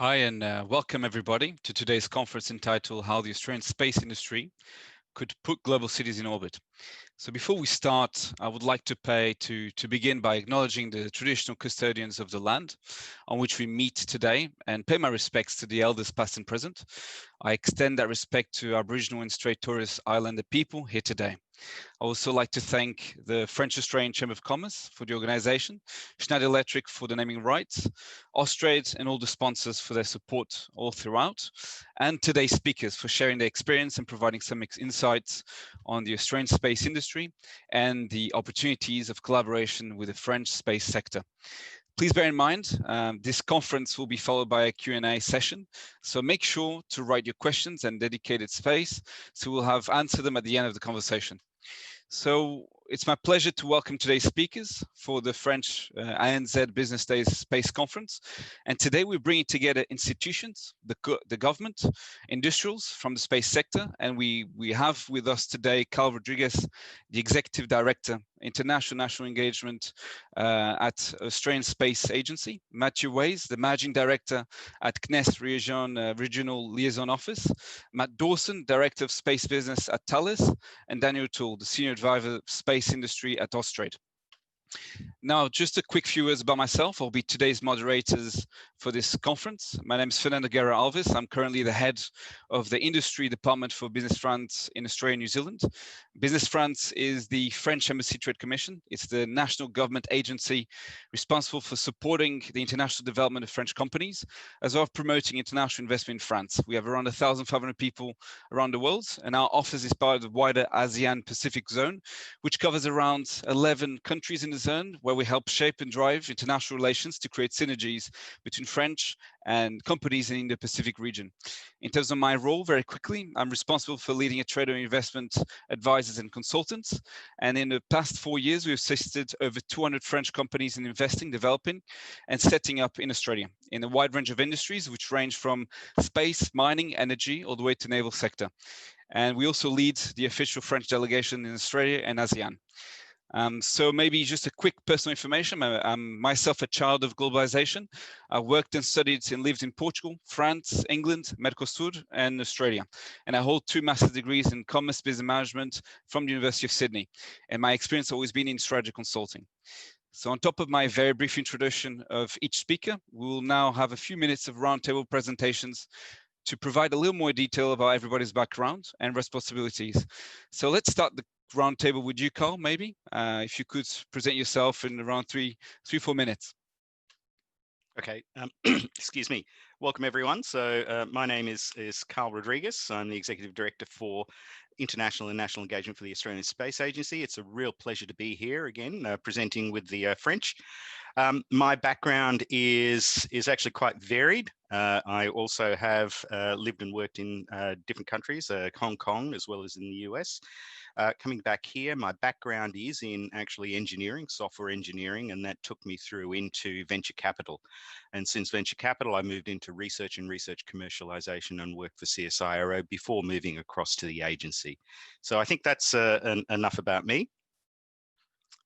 Hi, and welcome everybody to today's conference entitled How the Australian Space Industry Could Put Global Cities in Orbit. So before we start, I would like to begin by acknowledging the traditional custodians of the land on which we meet today and pay my respects to the elders past and present. I extend that respect to Aboriginal and Strait Torres Islander people here today. I also like to thank the French-Australian Chamber of Commerce for the organization, Schneider Electric for the naming rights, Austrade and all the sponsors for their support all throughout, and today's speakers for sharing their experience and providing some insights on the Australian space industry and the opportunities of collaboration with the French space sector. Please bear in mind, this conference will be followed by a Q&A session, so make sure to write your questions and dedicated space, so we'll have answered them at the end of the conversation. So it's my pleasure to welcome today's speakers for the French-ANZ Business Days Space Conference. And today we're bringing together institutions, the government, industrials from the space sector. And we have with us today Carl Rodriguez, the Executive Director, International National Engagement at Australian Space Agency, Matthew Ways, the Managing Director at CNES Regional Liaison Office, Matt Dawson, Director of Space Business at Thales, and Daniel Toole, the Senior Advisor of Space Industry at Austrade. Now, just a quick few words about myself. I'll be today's moderators for this conference. My name is Fernando Guerra Alves. I'm currently the head of the Industry Department for Business France in Australia and New Zealand. Business France is the French Embassy Trade Commission. It's the national government agency responsible for supporting the international development of French companies, as well as promoting international investment in France. We have around 1,500 people around the world, and our office is part of the wider ASEAN Pacific zone, which covers around 11 countries in the zone, where we help shape and drive international relations to create synergies between French and companies in the Pacific region. In terms of my role, very quickly, I'm responsible for leading a trade and investment advisors and consultants. And in the past 4 years, we've assisted over 200 French companies in investing, developing, and setting up in Australia in a wide range of industries, which range from space, mining, energy, all the way to naval sector. And we also lead the official French delegation in Australia and ASEAN. So maybe just a quick personal information. I'm myself a child of globalization. I worked and studied and lived in Portugal, France, England, Mercosur, and Australia. And I hold 2 master's degrees in commerce business management from the University of Sydney. And my experience has always been in strategy consulting. So on top of my very brief introduction of each speaker, we will now have a few minutes of roundtable presentations to provide a little more detail about everybody's background and responsibilities. So let's start the roundtable with you, Carl, maybe, if you could present yourself in around 3-4 minutes. Okay, excuse me. Welcome everyone. So my name is Carl Rodriguez. I'm the Executive Director for International and National Engagement for the Australian Space Agency. It's a real pleasure to be here again, presenting with the French. My background is actually quite varied. I also have lived and worked in different countries, Hong Kong, as well as in the US. Coming back here, my background is in actually engineering, software engineering, and that took me through into venture capital. And since venture capital, I moved into research and research commercialization and worked for CSIRO before moving across to the agency. So I think that's enough about me.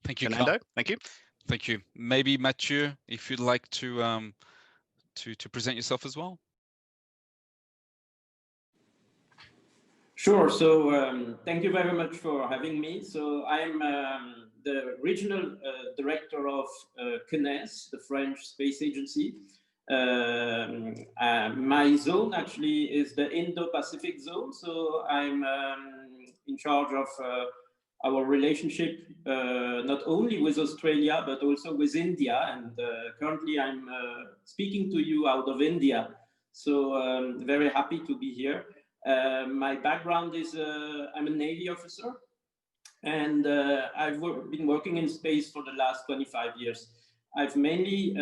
Thank you, Fernando. Carl. Thank you. Thank you. Maybe Mathieu, if you'd like to present yourself as well. Sure. So thank you very much for having me. So I'm the regional director of CNES, the French Space Agency. My zone actually is the Indo-Pacific zone. So I'm in charge of our relationship not only with Australia, but also with India. And currently I'm speaking to you out of India. So very happy to be here. My background is I'm a Navy officer, and I've been working in space for the last 25 years. I've mainly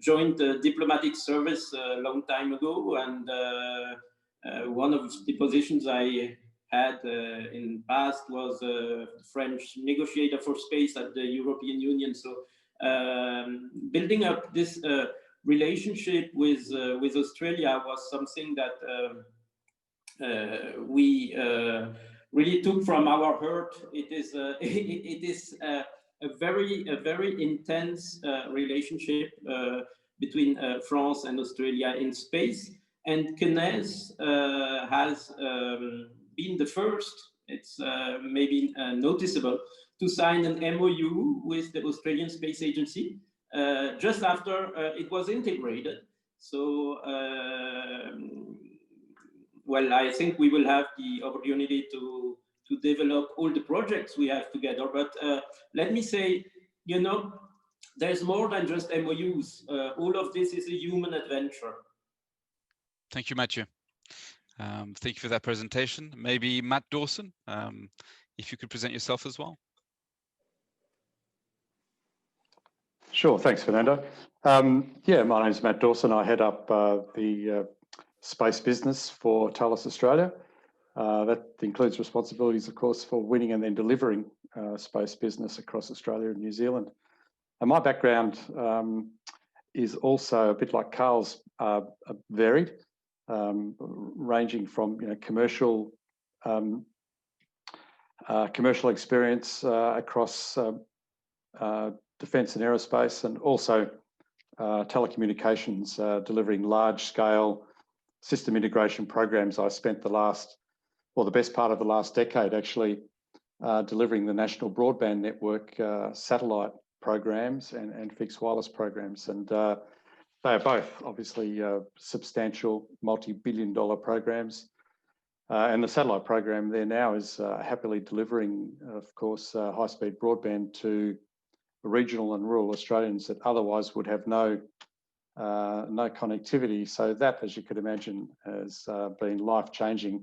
joined the diplomatic service a long time ago, and one of the positions I had in the past was French negotiator for space at the European Union. So building up this relationship with Australia was something that we really took from our heart. It is a very intense relationship between France and Australia in space. And CNES has been the first, it's maybe noticeable, to sign an MOU with the Australian Space Agency just after it was integrated. So, well, I think we will have the opportunity to develop all the projects we have together. But let me say, you know, there's more than just MOUs. All of this is a human adventure. Thank you, Mathieu. Thank you for that presentation. Maybe Matt Dawson, if you could present yourself as well. Sure, thanks, Fernando. Yeah, my name's Matt Dawson. I head up the space business for Thales Australia. That includes responsibilities, of course, for winning and then delivering space business across Australia and New Zealand. And my background is also a bit like Carl's, varied, ranging from commercial experience across defence and aerospace, and also telecommunications, delivering large-scale system integration programs. I spent the best part of the last decade actually delivering the national broadband network satellite programs and fixed wireless programs. And they are both obviously substantial multi-billion-dollar programs. And the satellite program there now is happily delivering, of course, high-speed broadband to regional and rural Australians that otherwise would have no connectivity. So that, as you could imagine, has been life-changing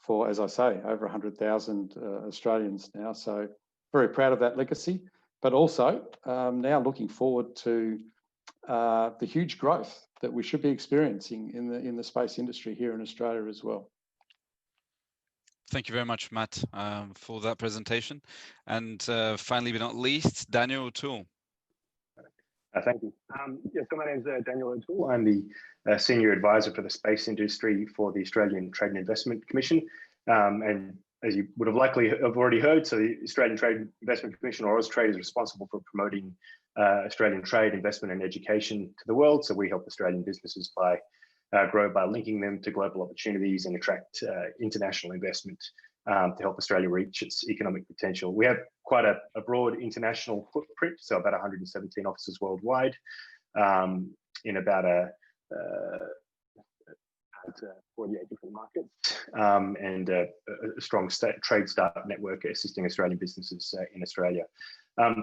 for, as I say, over 100,000 Australians now. So very proud of that legacy, but also now looking forward to the huge growth that we should be experiencing in the space industry here in Australia as well. Thank you very much, Matt, for that presentation. And finally, but not least, Daniel O'Toole. Thank you. Yeah, so my name is Daniel O'Toole. I'm the Senior Advisor for the space industry for the Australian Trade and Investment Commission. And as you would have likely have already heard, so the Australian Trade and Investment Commission, or Austrade, is responsible for promoting Australian trade, investment and education to the world. So we help Australian businesses grow by linking them to global opportunities and attract international investment to help Australia reach its economic potential. We have quite a broad international footprint, so about 117 offices worldwide in about 48 different markets, and a strong trade startup network assisting Australian businesses in Australia.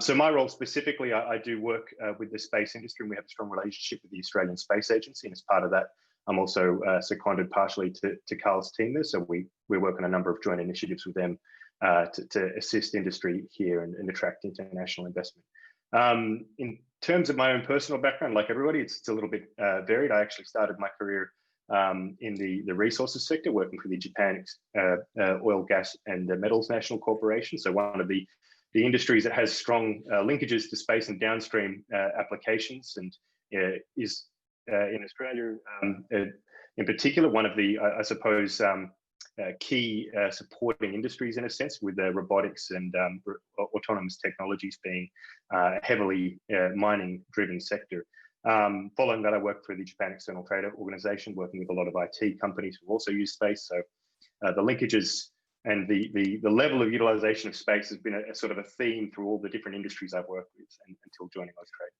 So my role specifically, I do work with the space industry, and we have a strong relationship with the Australian Space Agency, and as part of that, I'm also seconded partially to Carl's team there. So we work on a number of joint initiatives with them to assist industry here and attract international investment. In terms of my own personal background, like everybody, it's a little bit varied. I actually started my career in the resources sector, working for the Japan Oil, Gas and Metals National Corporation. So one of the industries that has strong linkages to space and downstream applications, and is in Australia, in particular, one of the, I suppose, key supporting industries in a sense, with robotics and autonomous technologies being a heavily mining-driven sector. Following that, I worked for the Japan External Trade Organization, working with a lot of IT companies who also use space. So the linkages and the level of utilization of space has been a sort of a theme through all the different industries I've worked with until joining Austrade.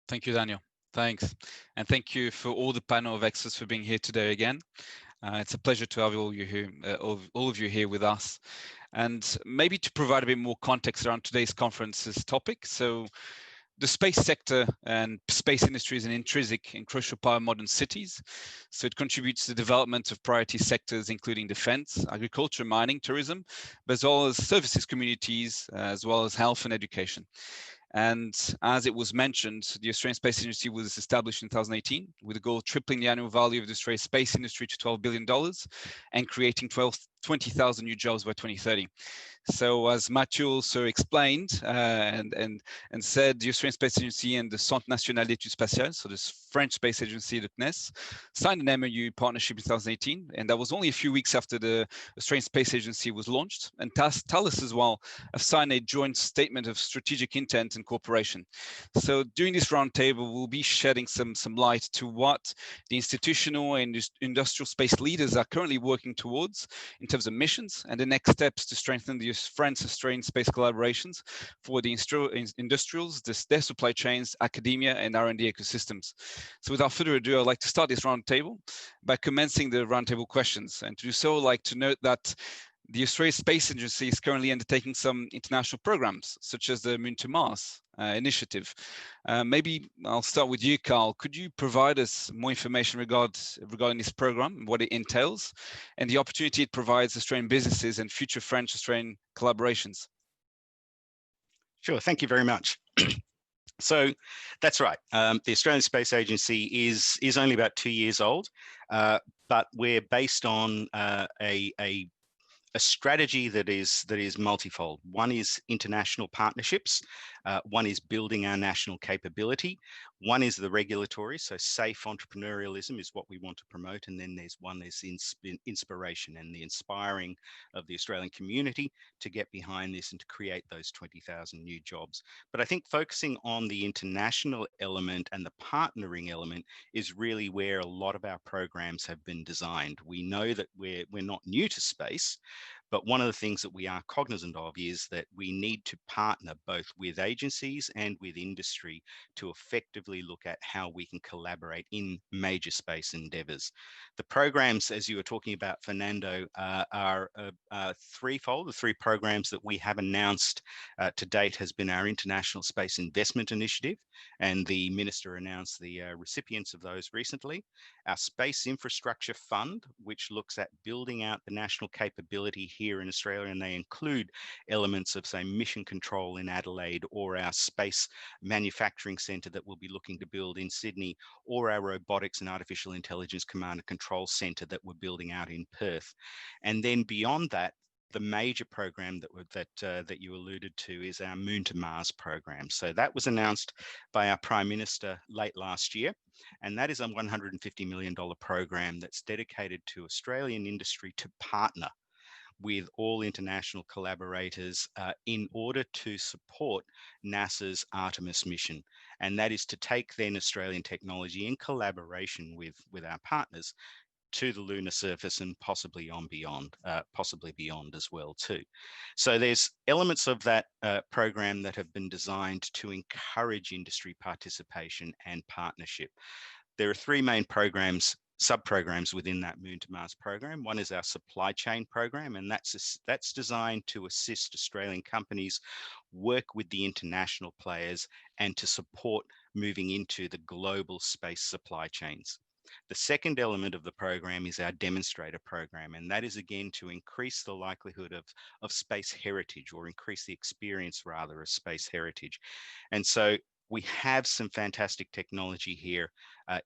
Thank you, Daniel. Thanks. And thank you for all the panel of experts for being here today again. It's a pleasure to have all of you here with us. And maybe to provide a bit more context around today's conference's topic. So the space sector and space industry is an intrinsic and crucial part of modern cities. So it contributes to the development of priority sectors, including defense, agriculture, mining, tourism, but as well as services communities, as well as health and education. And as it was mentioned, the Australian Space Industry was established in 2018 with a goal of tripling the annual value of the Australian space industry to $12 billion and creating 20,000 new jobs by 2030. So as Mathieu also explained and said, the Australian Space Agency and the Centre National d'Études Spatiales, so this French space agency, the CNES, signed an MOU partnership in 2018, and that was only a few weeks after the Australian Space Agency was launched. And Thales as well have signed a joint statement of strategic intent and cooperation. So during this roundtable, we'll be shedding some light to what the institutional and industrial space leaders are currently working towards in terms of missions and the next steps to strengthen the French-Australian space collaborations for the industrials, their supply chains, academia, and R&D ecosystems. So without further ado, I'd like to start this roundtable by commencing the roundtable questions. And to do so, I'd like to note that the Australian Space Agency is currently undertaking some international programs, such as the Moon to Mars initiative. Maybe I'll start with you, Carl. Could you provide us more information regarding this program, what it entails, and the opportunity it provides Australian businesses and future French-Australian collaborations? Sure, thank you very much. So that's right. The Australian Space Agency is only about 2 years old, but we're based on a strategy that is multifold. One is international partnerships. One is building our national capability. One is the regulatory, so safe entrepreneurialism is what we want to promote. And then there's inspiration and the inspiring of the Australian community to get behind this and to create those 20,000 new jobs. But I think focusing on the international element and the partnering element is really where a lot of our programs have been designed. We know that we're not new to space, but one of the things that we are cognizant of is that we need to partner both with agencies and with industry to effectively look at how we can collaborate in major space endeavors. The programs, as you were talking about, Fernando, are threefold. The three programs that we have announced to date has been our International Space Investment Initiative, and the Minister announced the recipients of those recently. Our Space Infrastructure Fund, which looks at building out the national capability here in Australia, and they include elements of, say, mission control in Adelaide, or our space manufacturing centre that we'll be looking to build in Sydney, or our robotics and artificial intelligence command and control centre that we're building out in Perth. And then beyond that, the major program that you alluded to is our Moon to Mars program. So that was announced by our Prime Minister late last year, and that is a $150 million program that's dedicated to Australian industry to partner with all international collaborators in order to support NASA's Artemis mission. And that is to take then Australian technology in collaboration with our partners to the lunar surface and possibly beyond as well too. So there's elements of that program that have been designed to encourage industry participation and partnership. There are three main sub-programs within that Moon to Mars program. One is our supply chain program, and that's designed to assist Australian companies work with the international players and to support moving into the global space supply chains. The second element of the program is our demonstrator program, and that is again to increase the likelihood of space heritage, or increase the experience rather of space heritage. And so we have some fantastic technology here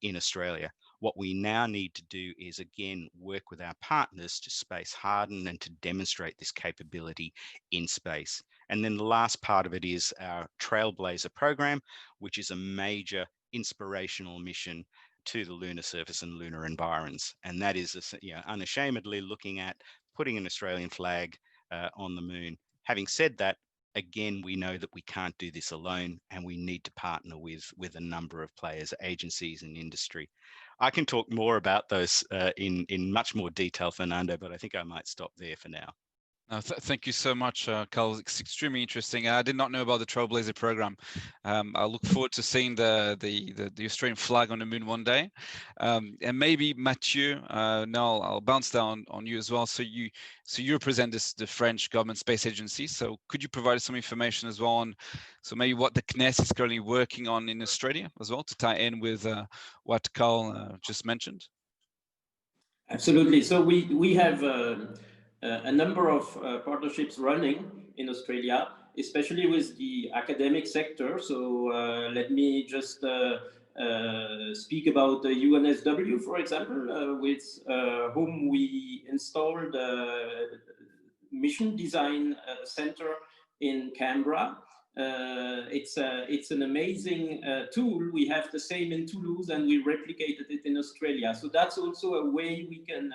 in Australia. What we now need to do is again work with our partners to space harden and to demonstrate this capability in space. And then the last part of it is our Trailblazer program, which is a major inspirational mission to the lunar surface and lunar environs. And that is unashamedly looking at putting an Australian flag on the moon. Having said that, again, we know that we can't do this alone, and we need to partner with a number of players, agencies and industry. I can talk more about those in much more detail, Fernando, but I think I might stop there for now. Thank you so much, Carl. It's extremely interesting. I did not know about the Trailblazer program. I look forward to seeing the Australian flag on the moon one day. And maybe Mathieu, now I'll bounce down on you as well. So you represent the French government space agency. So could you provide us some information as well on, so maybe what the CNES is currently working on in Australia as well, to tie in with what Carl just mentioned? Absolutely. So we have a number of partnerships running in Australia, especially with the academic sector. So let me just speak about the UNSW, for example, with whom we installed mission design center in Canberra. It's an amazing tool. We have the same in Toulouse, and we replicated it in Australia. So that's also a way we can,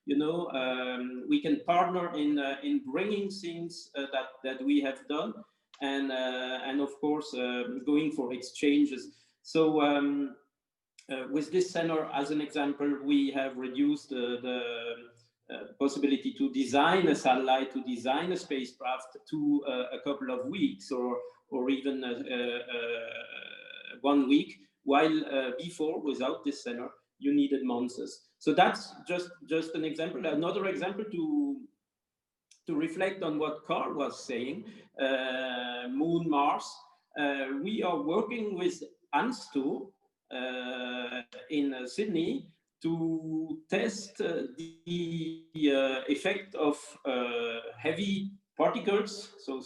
we can partner in bringing things that we have done, and of course going for exchanges. So with this center, as an example, we have reduced the possibility to design a satellite, to design a spacecraft to a couple of weeks or even 1 week, while before, without this center, you needed months. So that's just an example. Another example to reflect on what Carl was saying, Moon, Mars. We are working with ANSTO in Sydney to test the effect of heavy particles, so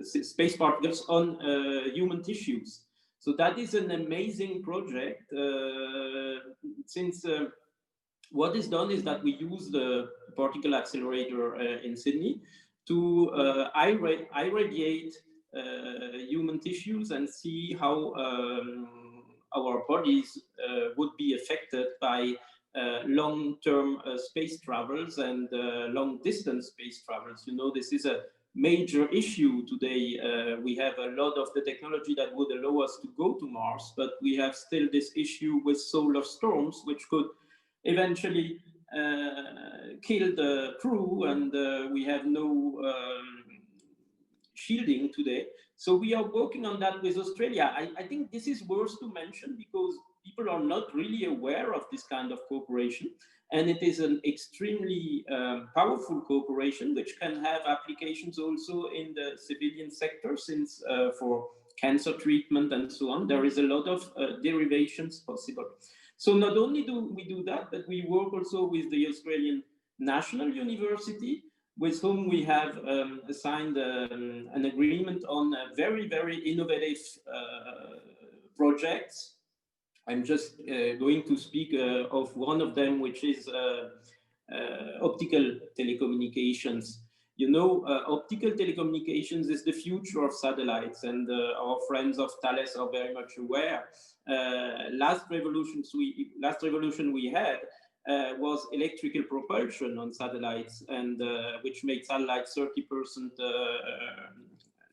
space particles, on human tissues. So that is an amazing project, since what is done is that we use the particle accelerator in Sydney to irradiate human tissues and see how our bodies would be affected by long-term space travels and long-distance space travels. You know, this is a major issue today. We have a lot of the technology that would allow us to go to Mars, but we have still this issue with solar storms, which could eventually kill the crew, and we have no shielding today. So we are working on that with Australia. I think this is worth to mention because people are not really aware of this kind of cooperation. And it is an extremely powerful cooperation, which can have applications also in the civilian sector, since for cancer treatment and so on, there is a lot of derivations possible. So not only do we do that, but we work also with the Australian National University, with whom we have signed an agreement on very, very innovative projects. I'm just going to speak of one of them, which is optical telecommunications. You know, optical telecommunications is the future of satellites, and our friends of Thales are very much aware. Last revolution we had was electrical propulsion on satellites, and which made satellites 30%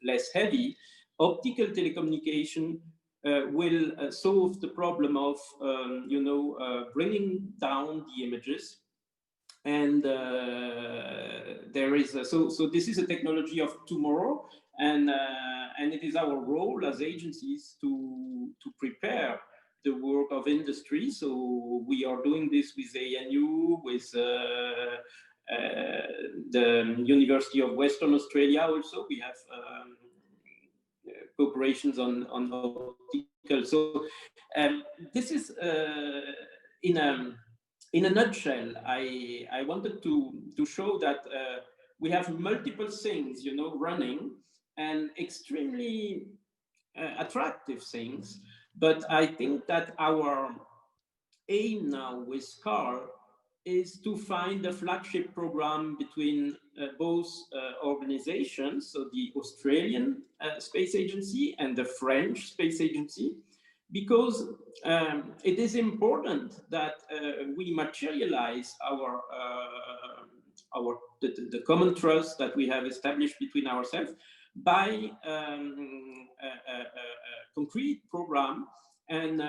less heavy. Optical telecommunication will solve the problem of bringing down the images. And there is so this is a technology of tomorrow, and it is our role as agencies to prepare the work of industry. So we are doing this with ANU, with the University of Western Australia. Also, we have cooperations on optical. So this is in a nutshell. I wanted to show that we have multiple things, you know, running, and extremely attractive things. But I think that our aim now with Carl is to find a flagship program between both organizations, so the Australian Space Agency and the French Space Agency, because it is important that we materialize the common trust that we have established between ourselves by a concrete program. And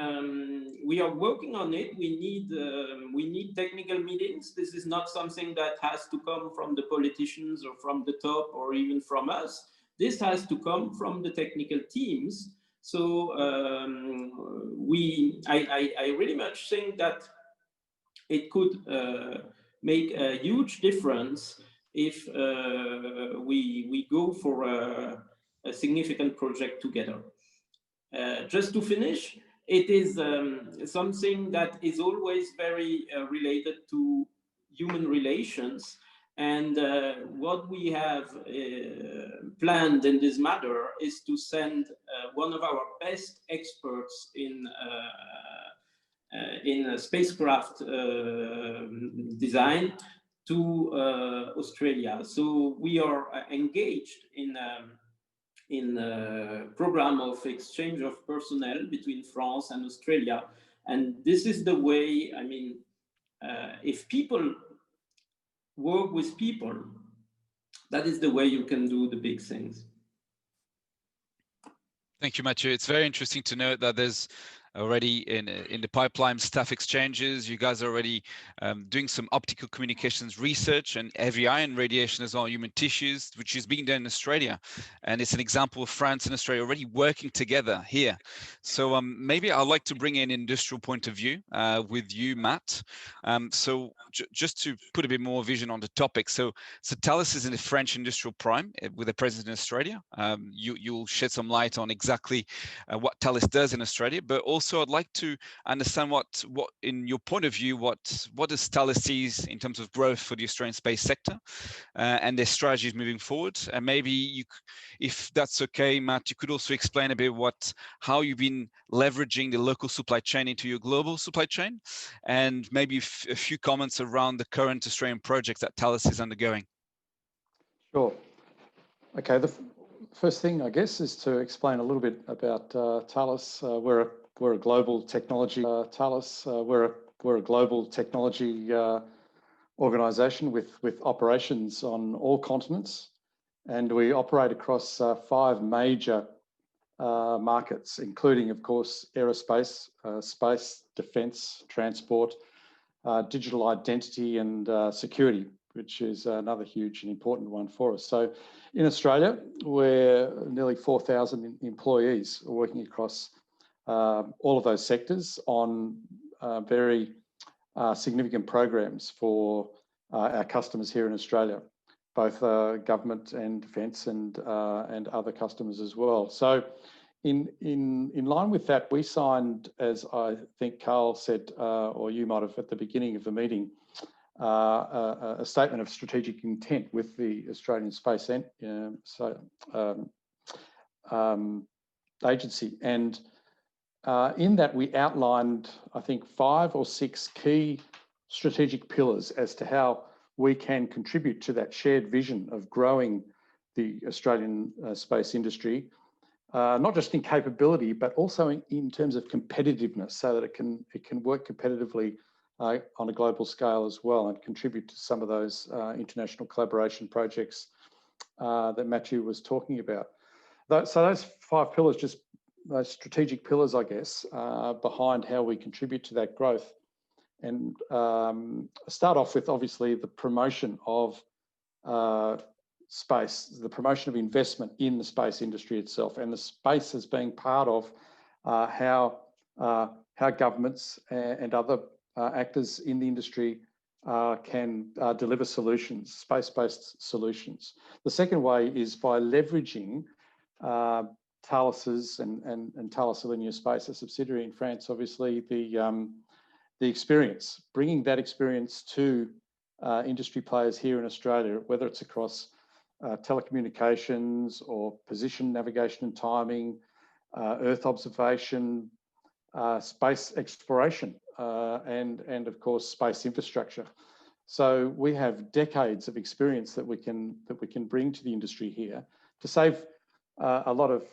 we are working on it. We need technical meetings. This is not something that has to come from the politicians or from the top or even from us. This has to come from the technical teams. So I really much think that it could make a huge difference if we go for a significant project together. Just to finish, it is something that is always very related to human relations. And what we have planned in this matter is to send one of our best experts in spacecraft design to Australia. So we are engaged in a program of exchange of personnel between France and Australia. And this is the way, I mean, if people work with people, that is the way you can do the big things. Thank you, Mathieu. It's very interesting to note that there's already in the pipeline staff exchanges. You guys are already doing some optical communications research and heavy ion radiation as well, human tissues, which is being done in Australia. And it's an example of France and Australia already working together here. So maybe I'd like to bring in an industrial point of view with you, Matt. So just to put a bit more vision on the topic. So Thales is in the French industrial prime with a presence in Australia. You'll shed some light on exactly what Thales does in Australia, but also I'd like to understand what in your point of view, what does Thales sees in terms of growth for the Australian space sector and their strategies moving forward. And maybe you, if that's okay, Matt, you could also explain a bit how you've been leveraging the local supply chain into your global supply chain, and maybe a few comments around the current Australian projects that Thales is undergoing. Sure. Okay, the first thing, I guess, is to explain a little bit about Thales. We're a global technology. Thales, we're a global technology organisation with operations on all continents, and we operate across 5 major markets, including, of course, aerospace, space, defence, transport, digital identity, and security, which is another huge and important one for us. So in Australia, we're nearly 4,000 employees working across all of those sectors on very significant programs for our customers here in Australia, both government and defence and other customers as well. So in line with that, we signed, as I think Carl said, or you might have at the beginning of the meeting, a statement of strategic intent with the Australian Space Agency. And in that, we outlined, I think, 5 or 6 key strategic pillars as to how we can contribute to that shared vision of growing the Australian space industry, not just in capability, but also in terms of competitiveness, so that it can work competitively on a global scale as well, and contribute to some of those international collaboration projects that Mathieu was talking about. So those 5 pillars, just those strategic pillars, I guess, behind how we contribute to that growth. And start off with, obviously, the promotion of space, the promotion of investment in the space industry itself, and the space as being part of how governments and other actors in the industry can deliver solutions, space-based solutions. The second way is by leveraging Thales's and Thales Alenia Space, a subsidiary in France, obviously, the experience, bringing that experience to industry players here in Australia, whether it's across telecommunications or position, navigation and timing, Earth observation, space exploration, and of course space infrastructure. So we have decades of experience that we can bring to the industry here to save a lot of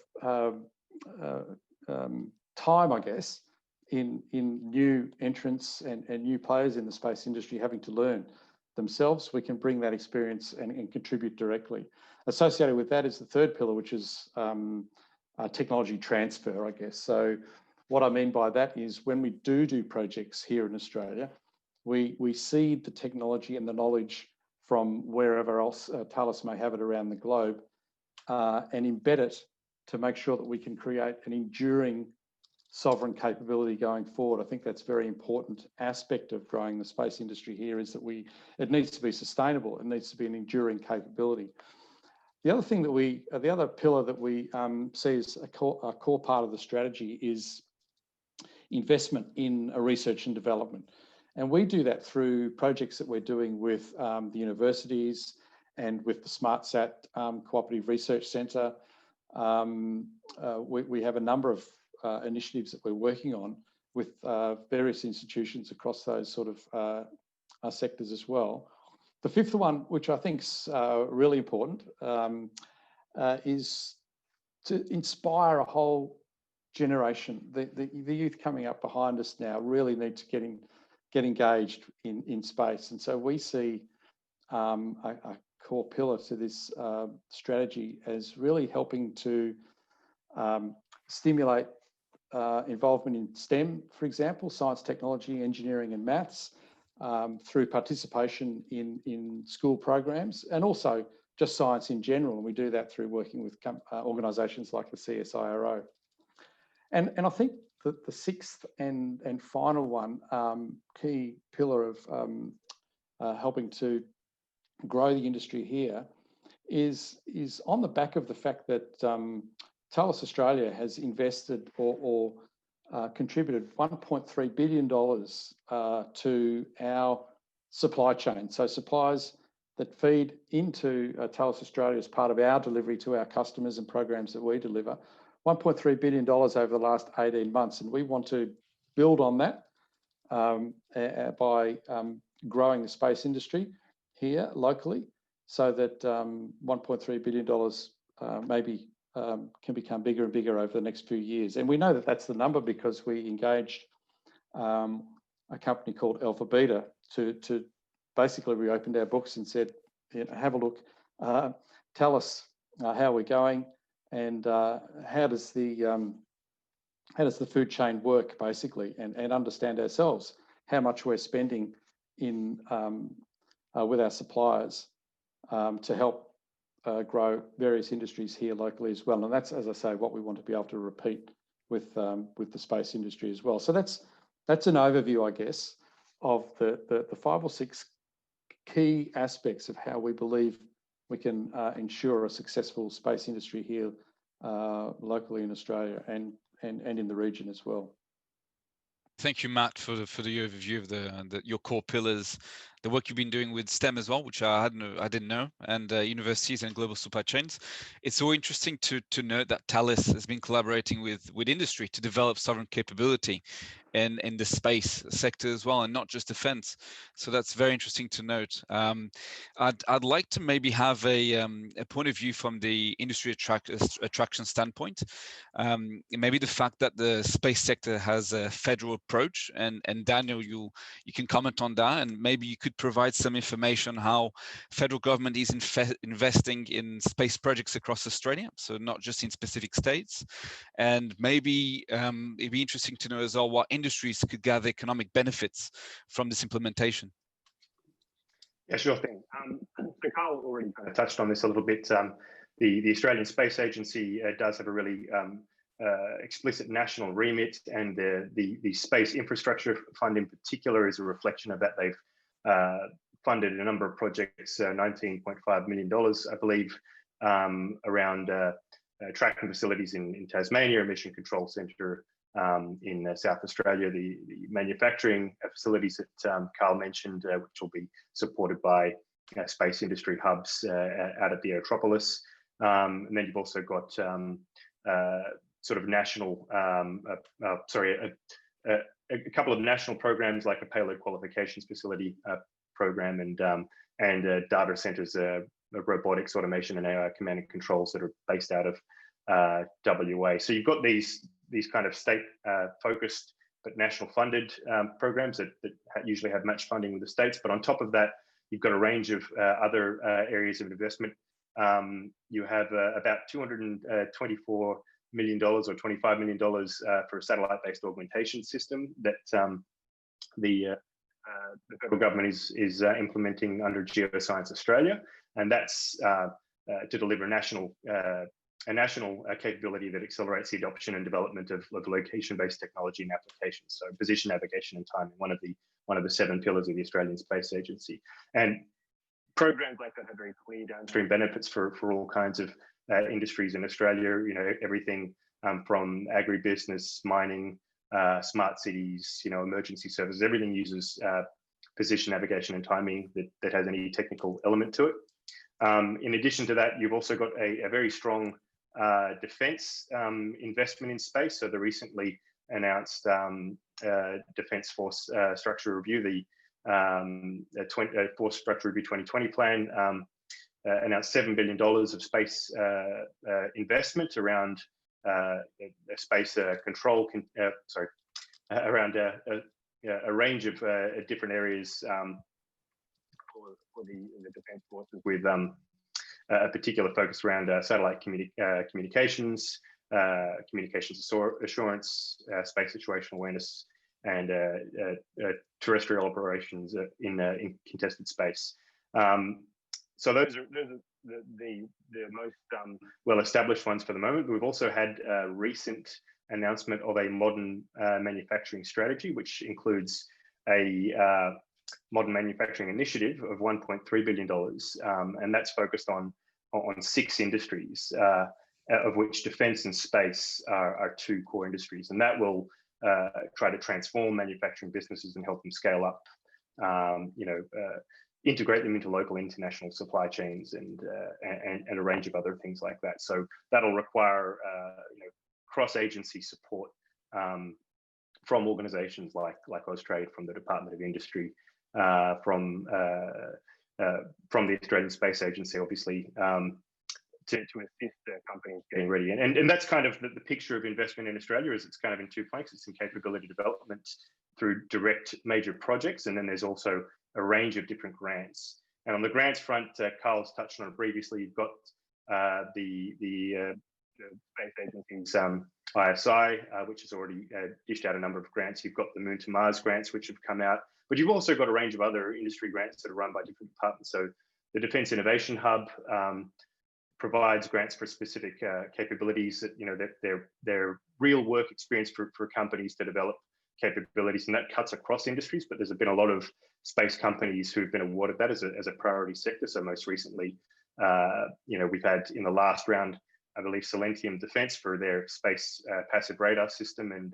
time, I guess, in new entrants and new players in the space industry having to learn themselves. We can bring that experience and contribute directly. Associated with that is the third pillar, which is technology transfer, I guess. So what I mean by that is when we do projects here in Australia, we seed the technology and the knowledge from wherever else Thales may have it around the globe, and embed it to make sure that we can create an enduring sovereign capability going forward. I think that's a very important aspect of growing the space industry here, is that it needs to be sustainable. It needs to be an enduring capability. The other thing that the other pillar that we see as a core part of the strategy is investment in research and development. And we do that through projects that we're doing with the universities and with the SmartSat Cooperative Research Centre. We have a number of initiatives that we're working on with various institutions across those sort of sectors as well. The fifth one, which I think is really important, is to inspire a whole generation. The youth coming up behind us now really need to get engaged in space. And so we see a core pillar to this strategy as really helping to stimulate involvement in STEM, for example, science, technology, engineering and maths, through participation in school programs, and also just science in general. And we do that through working with organisations like the CSIRO. And I think that the sixth and final one, key pillar of helping to grow the industry here is on the back of the fact that Thales Australia has invested or contributed $1.3 billion to our supply chain. So supplies that feed into Thales Australia as part of our delivery to our customers and programs that we deliver, $1.3 billion over the last 18 months. And we want to build on that by growing the space industry here locally, so that $1.3 billion maybe can become bigger and bigger over the next few years. And we know that that's the number because we engaged a company called Alpha Beta to basically, we opened our books and said, you know, have a look, tell us how we're going, and how does the food chain work, basically, and understand ourselves how much we're spending in with our suppliers to help grow various industries here locally as well. And that's, as I say, what we want to be able to repeat with the space industry as well. So that's an overview, I guess, of the 5 or 6 key aspects of how we believe we can ensure a successful space industry here locally in Australia and in the region as well. Thank you, Matt, for the overview of your core pillars, the work you've been doing with STEM as well, which I didn't know, and universities and global supply chains. It's so interesting to note that Thales has been collaborating with industry to develop sovereign capability in the space sector as well, and not just defense. So that's very interesting to note. I'd like to maybe have a point of view from the industry attraction standpoint. Maybe the fact that the space sector has a federal approach, and Daniel, you can comment on that, and maybe you could provide some information on how federal government is investing in space projects across Australia, so not just in specific states. And maybe it'd be interesting to know as well what industries could gather economic benefits from this implementation. Yeah, sure thing. So Carl already kind of touched on this a little bit. The Australian Space Agency does have a really explicit national remit, and the Space Infrastructure Fund in particular is a reflection of that. They've funded a number of projects, $19.5 million, I believe, around tracking facilities in Tasmania, a mission control centre in South Australia, the manufacturing facilities that Carl mentioned, which will be supported by space industry hubs out at the Aerotropolis. And then you've also got sort of national, a couple of national programs like a payload qualifications facility program and data centers, robotics, automation, and AI command and controls that are based out of WA. So you've got these kind of state focused but national funded programs that usually have match funding with the states. But on top of that, you've got a range of other areas of investment. You have about $224 million or $25 million for a satellite-based augmentation system that the federal government is implementing under Geoscience Australia, and that's to deliver a national capability that accelerates the adoption and development of location-based technology and applications. So position, navigation, and timing, one of the 7 pillars of the Australian Space Agency. And programs like that have very clear downstream benefits for all kinds of industries in Australia. You know, everything from agribusiness, mining, smart cities, you know, emergency services. Everything uses position, navigation, and timing that has any technical element to it. In addition to that, you've also got a very strong defence investment in space. So the recently announced Defence Force Structure Review, Force Structure Review 2020 plan, announced $7 billion of space investment around space control, around a range of different areas for the Defence Forces, with a particular focus around satellite communications, communications assurance, space situational awareness, and terrestrial operations in contested space. So those are the most well-established ones for the moment. We've also had a recent announcement of a modern manufacturing strategy, which includes a modern manufacturing initiative of $1.3 billion, and that's focused on 6 industries, of which defence and space are 2 core industries, and that will try to transform manufacturing businesses and help them scale up, integrate them into local international supply chains and a range of other things like that. So that'll require cross-agency support from organisations like Austrade, from the Department of Industry, from the Australian Space Agency, obviously, to assist companies getting ready. And that's kind of the picture of investment in Australia. Is it's kind of in 2 planks. It's in capability development through direct major projects, and then there's also a range of different grants. And on the grants front, Carl's touched on it previously. You've got the Space Agency's ISI, which has already dished out a number of grants. You've got the Moon to Mars grants, which have come out, but you've also got a range of other industry grants that are run by different departments. So the Defence Innovation Hub provides grants for specific capabilities that they're real work experience for companies to develop capabilities, and that cuts across industries. But there's been a lot of space companies who've been awarded that as a priority sector. So most recently, we've had in the last round, I believe, Silentium Defence for their space passive radar system, and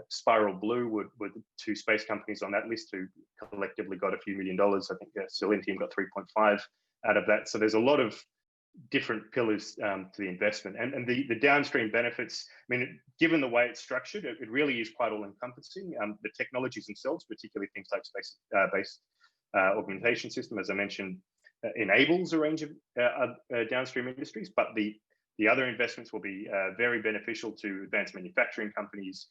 Spiral Blue were the 2 space companies on that list who collectively got a few $1 million. I think Silentium got 3.5 out of that. So there's a lot of different pillars to the investment, and the downstream benefits. I mean, given the way it's structured, it really is quite all-encompassing. The technologies themselves, particularly things like space-based augmentation system, as I mentioned, enables a range of downstream industries, but the other investments will be very beneficial to advanced manufacturing companies,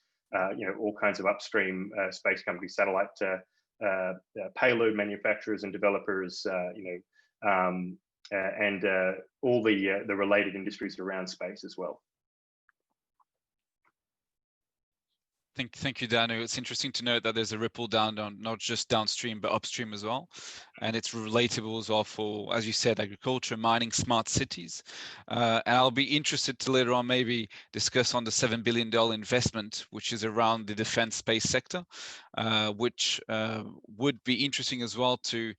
all kinds of upstream space companies, satellite payload manufacturers and developers, and all the related industries around space as well. Thank you, Danu. It's interesting to note that there's a ripple down on not just downstream, but upstream as well. And it's relatable as well for, as you said, agriculture, mining, smart cities. And I'll be interested to later on maybe discuss on the $7 billion investment, which is around the defense space sector, which would be interesting as well to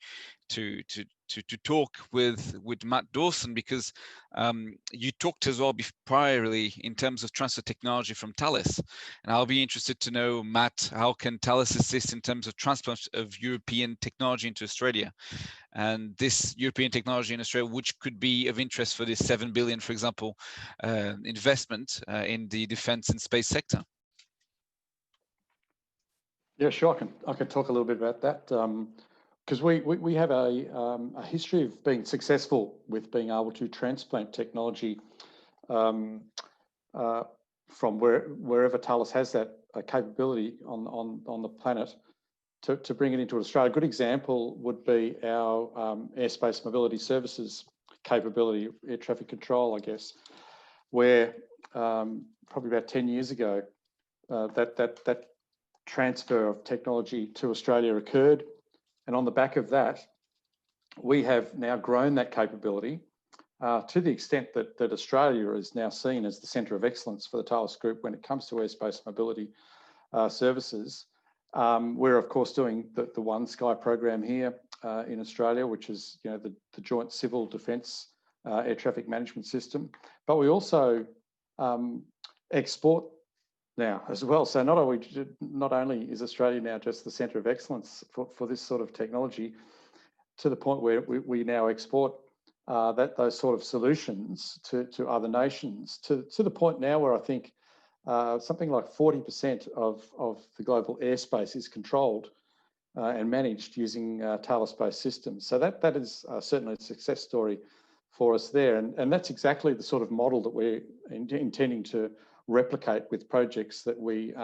talk with Matt Dawson, because you talked as well priorly in terms of transfer technology from Thales, and I'll be interested to know, Matt, how can Thales assist in terms of transport of European technology into Australia, and this European technology in Australia, which could be of interest for this $7 billion, for example, investment in the defence and space sector. Yeah, sure. I can talk a little bit about that. Because we have a history of being successful with being able to transplant technology from wherever Thales has that capability on the planet to bring it into Australia. A good example would be our airspace mobility services capability, air traffic control, I guess, where probably about 10 years ago that transfer of technology to Australia occurred. And on the back of that, we have now grown that capability to the extent that Australia is now seen as the centre of excellence for the Thales Group when it comes to airspace mobility services. We're, of course, doing the One Sky program here in Australia, which is the Joint Civil Defence Air Traffic Management System. But we also export now as well. So not only is Australia now just the centre of excellence for this sort of technology, to the point where we now export those sort of solutions to other nations, to the point now where I think something like 40% of the global airspace is controlled and managed using Thales-based systems. So that is certainly a success story for us there. And that's exactly the sort of model that we're intending to replicate with projects that we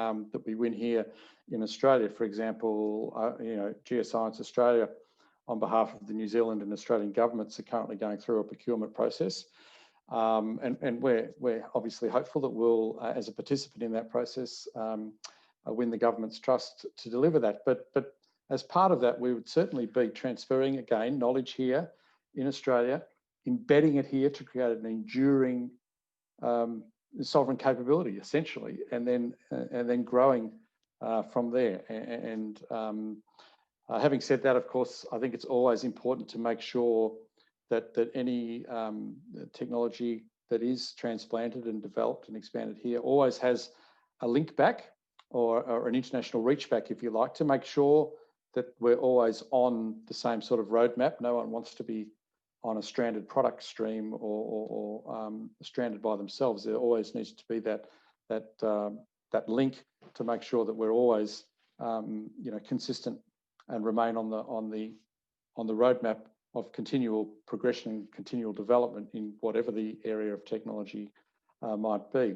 win here in Australia. For example, Geoscience Australia, on behalf of the New Zealand and Australian governments, are currently going through a procurement process. And we're obviously hopeful that we'll, as a participant in that process, win the government's trust to deliver that. But as part of that, we would certainly be transferring, again, knowledge here in Australia, embedding it here to create an enduring sovereign capability, essentially, and then growing from there. And having said that, of course, I think it's always important to make sure that any technology that is transplanted and developed and expanded here always has a link back or an international reach back, if you like, to make sure that we're always on the same sort of roadmap. No one wants to be on a stranded product stream or stranded by themselves. There always needs to be that link to make sure that we're always consistent and remain on the roadmap of continual progression and continual development in whatever the area of technology might be.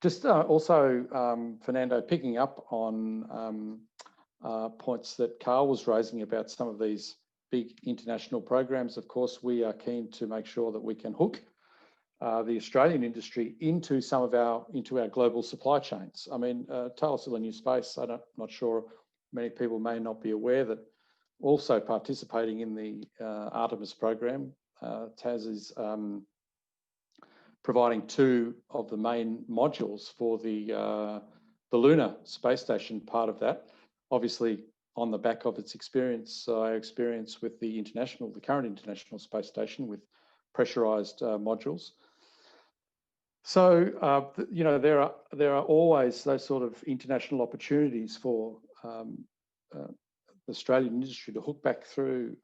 Just also, Fernando, picking up on points that Carl was raising about some of these big international programs. Of course, we are keen to make sure that we can hook the Australian industry into our global supply chains. I mean, Thales New Space, I'm not sure, many people may not be aware that also participating in the Artemis program, TAS is providing 2 of the main modules for the lunar space station part of that. Obviously, on the back of its experience with the current International Space Station with pressurized modules. So, there are always those sort of international opportunities for the Australian industry to hook back through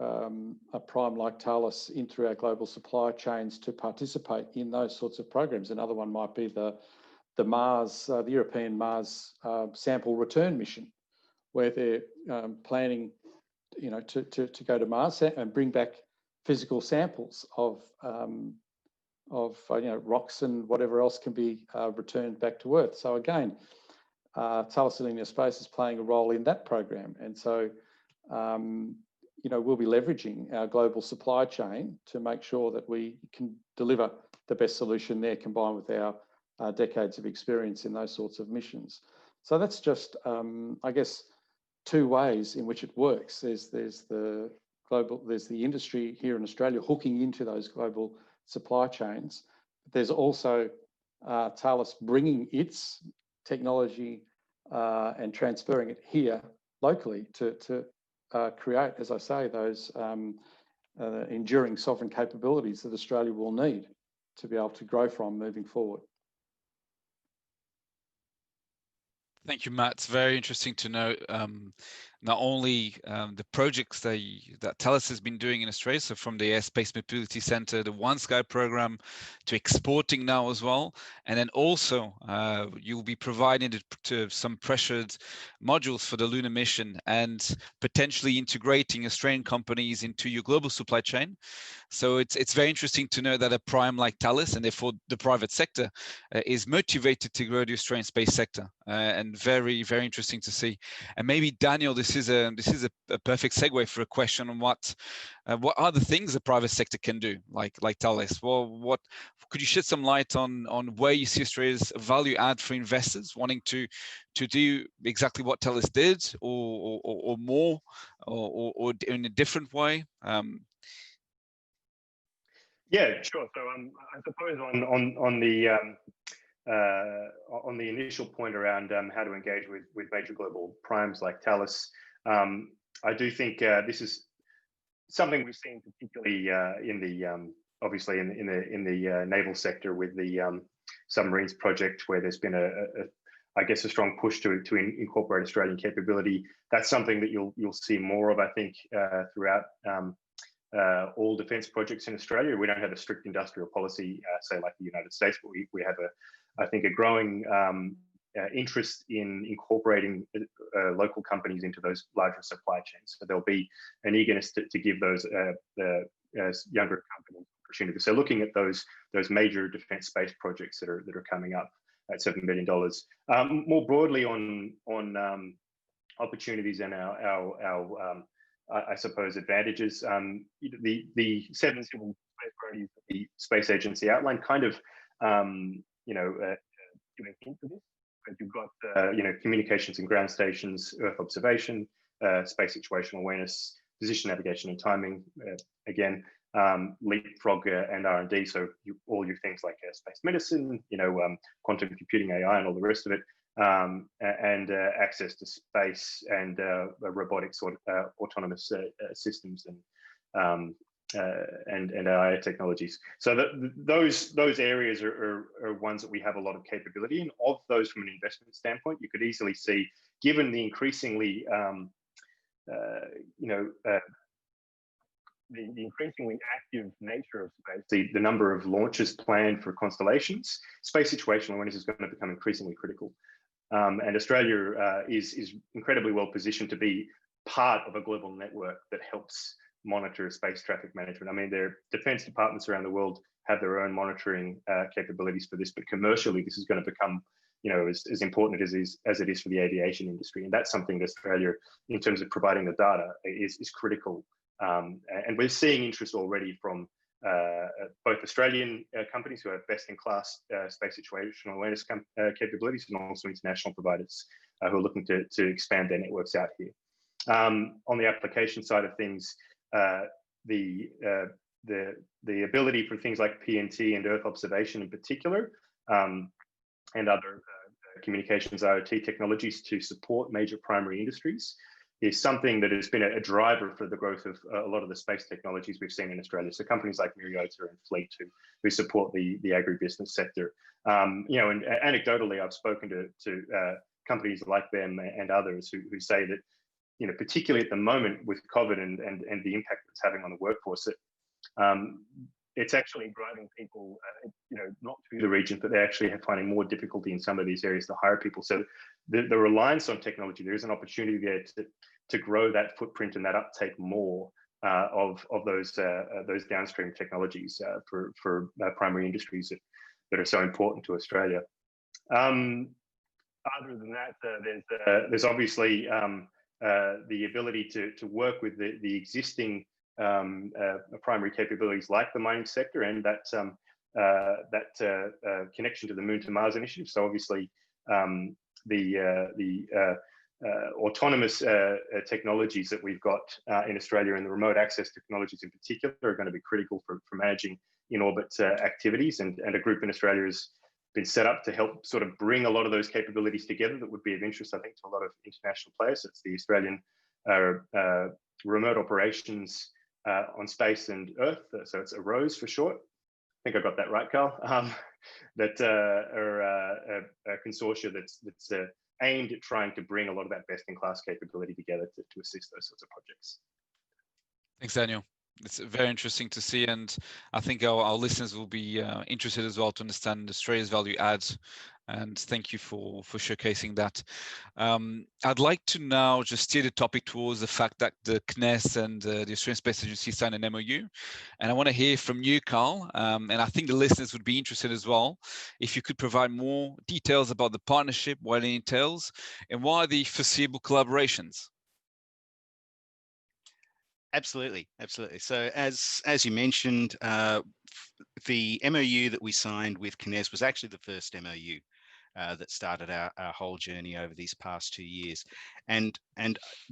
a prime like Thales in through our global supply chains to participate in those sorts of programs. Another one might be the European Mars sample return mission, where they're planning, to go to Mars and bring back physical samples of rocks and whatever else can be returned back to Earth. So again, Thales Alenia Space is playing a role in that program, and so we'll be leveraging our global supply chain to make sure that we can deliver the best solution there, combined with our decades of experience in those sorts of missions. So that's just, I guess, 2 ways in which it works. There's the industry here in Australia hooking into those global supply chains. There's also Thales bringing its technology and transferring it here locally to create, as I say, those enduring sovereign capabilities that Australia will need to be able to grow from moving forward. Thank you, Matt. It's very interesting to know not only the projects that Thales has been doing in Australia, so from the Airspace Mobility Centre, the One Sky program, to exporting now as well. And then also you'll be providing to some pressured modules for the lunar mission and potentially integrating Australian companies into your global supply chain. So it's very interesting to know that a prime like Thales, and therefore the private sector, is motivated to grow the Australian space sector, and very, very interesting to see. And maybe Daniel, this is a perfect segue for a question on what are the things the private sector can do, like Thales. Well, what could you shed some light on where you see Australia's value add for investors wanting to do exactly what Thales did, or more, or in a different way? Yeah, sure. So I suppose on the initial point around how to engage with major global primes like Thales, I do think this is something we've seen particularly in the obviously in the naval sector with the submarines project, where there's been I guess a strong push to incorporate Australian capability. That's something that you'll see more of, I think, throughout all defence projects in Australia. We don't have a strict industrial policy, say like the United States, but we have I think, a growing interest in incorporating local companies into those larger supply chains. So there'll be an eagerness to give those younger companies opportunities. So looking at those major defence space projects that are coming up at $7 billion. More broadly on opportunities and our I suppose advantages. The 7 civil space priorities that the Space Agency outlined kind of giving into this. But you've got communications and ground stations, Earth observation, space situational awareness, position navigation and timing. Again, leapfrog and R&D. So all your things like space medicine, quantum computing, AI, and all the rest of it, and access to space and robotics or autonomous systems and AI technologies. So those areas are ones that we have a lot of capability in. Of those, from an investment standpoint, you could easily see, given the increasingly the increasingly active nature of space, the number of launches planned for constellations, space situational awareness is going to become increasingly critical. And Australia is incredibly well positioned to be part of a global network that helps monitor space traffic management. I mean, their defense departments around the world have their own monitoring capabilities for this, but commercially, this is going to become, as important as it is for the aviation industry. And that's something that Australia, in terms of providing the data, is critical. And we're seeing interest already from both Australian companies who have best-in-class space situational awareness capabilities, and also international providers who are looking to expand their networks out here. On the application side of things, the ability for things like PNT and Earth observation in particular, and other communications IoT technologies to support major primary industries, is something that has been a driver for the growth of a lot of the space technologies we've seen in Australia. So companies like Myriota and Fleet who support the agribusiness sector. And anecdotally, I've spoken to companies like them and others who say that, particularly at the moment with COVID and the impact it's having on the workforce, it's actually driving people, not to the region, but they actually are finding more difficulty in some of these areas to hire people. So the reliance on technology, there is an opportunity there to grow that footprint and that uptake more of those downstream technologies for primary industries that are so important to Australia. Other than that, there's obviously the ability to work with the existing primary capabilities like the mining sector and that connection to the Moon to Mars initiative. So obviously the autonomous technologies that we've got in Australia, and the remote access technologies in particular, are going to be critical for managing in-orbit activities. And a group in Australia has been set up to help sort of bring a lot of those capabilities together that would be of interest, I think, to a lot of international players. It's the Australian Remote Operations on Space and Earth, so it's AROSE for short. I think I got that right, Carl. That are a consortia that's aimed at trying to bring a lot of that best-in-class capability together to assist those sorts of projects. Thanks, Daniel. It's very interesting to see, and I think our listeners will be interested as well to understand Australia's value adds. And thank you for showcasing that. I'd like to now just steer the topic towards the fact that the CNES and the Australian Space Agency signed an MOU. And I want to hear from you, Carl, and I think the listeners would be interested as well, if you could provide more details about the partnership, what it entails, and what are the foreseeable collaborations. Absolutely. So as you mentioned, the MOU that we signed with CNES was actually the first MOU that started our whole journey over these past 2 years, and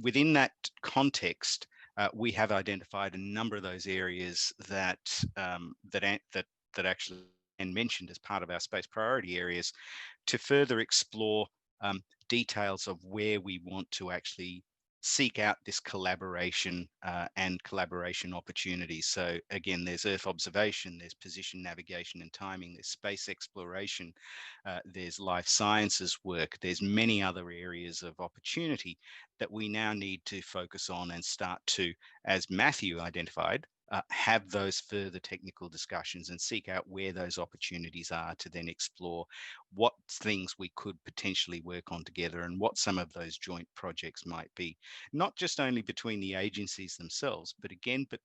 within that context, we have identified a number of those areas that actually and mentioned as part of our space priority areas to further explore details of where we want to actually seek out this collaboration and collaboration opportunities. So again, there's Earth observation, there's position navigation and timing, there's space exploration, there's life sciences work, there's many other areas of opportunity that we now need to focus on and start to, as Matthew identified, have those further technical discussions and seek out where those opportunities are to then explore what things we could potentially work on together and what some of those joint projects might be, not just only between the agencies themselves, but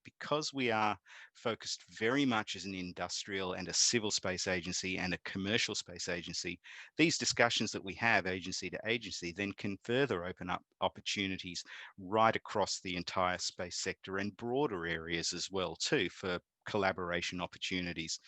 because we are focused very much as an industrial and a civil space agency and a commercial space agency, these discussions that we have agency to agency then can further open up opportunities right across the entire space sector and broader areas as well too, for collaboration opportunities.